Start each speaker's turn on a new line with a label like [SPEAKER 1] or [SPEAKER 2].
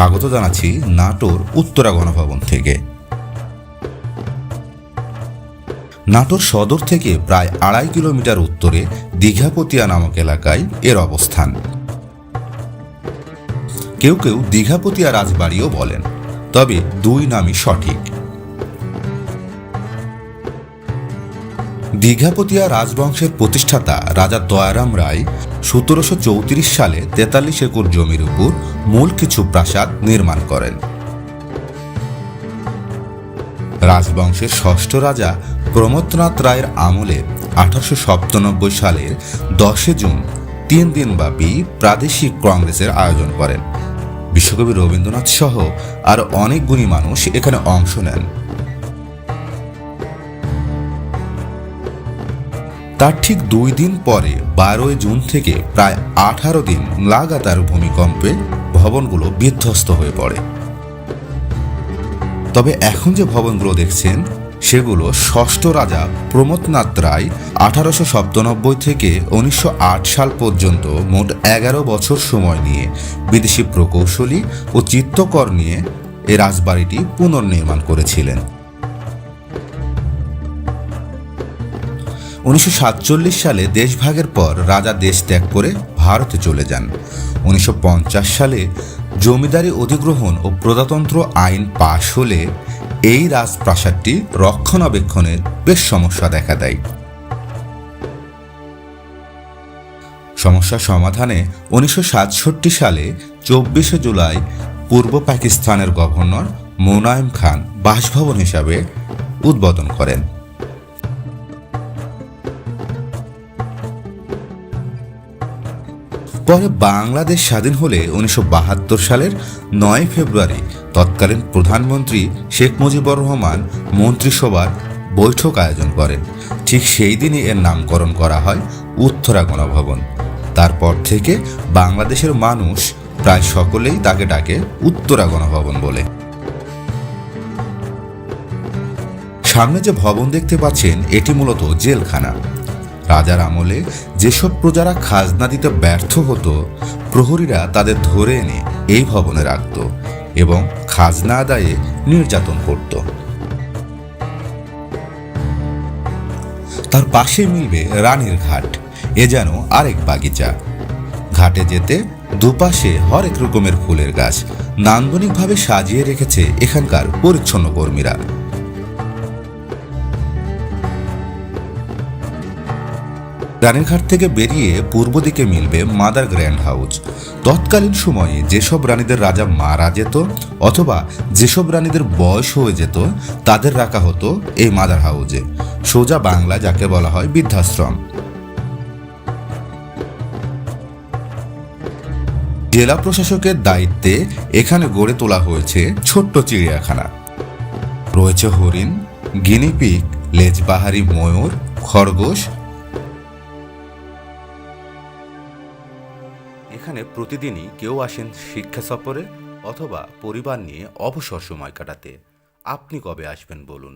[SPEAKER 1] স্বাগত জানাচ্ছি নাটোর উত্তরা গণভবন থেকে। নাটোর সদর থেকে প্রায় 2.5 কিলোমিটার উত্তরে দীঘাপতিয়া নামক এলাকায় এর অবস্থান। কেউ কেউ দীঘাপতিয়া রাজবাড়িও বলেন, তবে দুই নামই সঠিক। দীঘাপতিয়া রাজবংশের প্রতিষ্ঠাতা রাজা দয়ারাম রায় 1734 সালে 43 একর জমির উপর মূল কিছু প্রাসাদ নির্মাণ করেন। রাজবংশের ষষ্ঠ রাজা প্রমথনাথ রায়ের আমলে 1897 সালের 10 জুন 3 দিনব্যাপী প্রাদেশিক কংগ্রেসের আয়োজন করেন। বিশ্বকবি রবীন্দ্রনাথ সহ আরো অনেক গুণী মানুষ এখানে অংশ নেন। তার ঠিক 2 দিন পরে 12 জুন থেকে প্রায় 18 দিন লাগাতার ভূমিকম্পে ভবনগুলো বিধ্বস্ত হয়ে পড়ে। তবে এখন যে ভবনগুলো দেখছেন সেগুলো ষষ্ঠ রাজা প্রমথনাথ রায় 1897 থেকে 1908 সাল পর্যন্ত মোট 11 বছর সময় নিয়ে বিদেশি প্রকৌশলী ও চিত্রকর নিয়ে এই রাজবাড়িটি পুনর্নির্মাণ করেছিলেন। 1947 সালে দেশভাগের পর রাজা দেশ ত্যাগ করে ভারতে চলে যান। 1950 সালে জমিদারি অধিগ্রহণ ও প্রজাতন্ত্র আইন পাশ হলে এই রাজপ্রাসাদটি রক্ষণাবেক্ষণের বেশ সমস্যা দেখা দেয়। সমস্যা সমাধানে 1967 সালে 24 জুলাই পূর্ব পাকিস্তানের গভর্নর মোনায়েম খান বাসভবন হিসাবে উদ্বোধন করেন। পরে বাংলাদেশ স্বাধীন হলে 1972 সালের 9 ফেব্রুয়ারি তৎকালীন প্রধানমন্ত্রী শেখ মুজিবুর রহমান মন্ত্রিসভার বৈঠক আয়োজন করেন। ঠিক সেই দিনই এর নামকরণ করা হয় উত্তরা গণভবন। তারপর থেকে বাংলাদেশের মানুষ প্রায় সকলেই তাকে ডাকে উত্তরা গণভবন বলে। সামনে যে ভবন দেখতে পাচ্ছেন এটি মূলত জেলখানা। রাজার আমলে যেসব প্রজারা খাজনা দিতে ব্যর্থ হতো, প্রহরীরা তাদের ধরে এনে এই ভবনে রাখত এবং খাজনা আদায়ে নির্যাতন করত। তার পাশে মিলবে রানীর ঘাট, এ যেন আরেক বাগিচা। ঘাটে যেতে দুপাশে হরেক রকমের ফুলের গাছ নান্দনিকভাবে সাজিয়ে রেখেছে এখানকার পরিচ্ছন্ন কর্মীরা। রানীরঘাট থেকে বেরিয়ে পূর্ব দিকে মিলবে মাদার গ্র্যান্ড হাউস। তৎকালীন সময়ে যেসব রানীদের রাজা মারা যেত অথবা যেসব রানীদের বয়স হয়ে যেত তাদের রাখা হতো এই মাদার হাউসে, সোজা বাংলা যাকে বলা হয় বৃদ্ধাশ্রম। জেলা প্রশাসকের দায়িত্বে এখানে গড়ে তোলা হয়েছে ছোট্ট চিড়িয়াখানা। রয়েছে হরিণ, গিনিপিগ, লেজবাহারি ময়ূর, খরগোশ। এখানে প্রতিদিনই কেউ আসেন শিক্ষা সফরে অথবা পরিবার নিয়ে অবসর সময় কাটাতে। আপনি কবে আসবেন বলুন।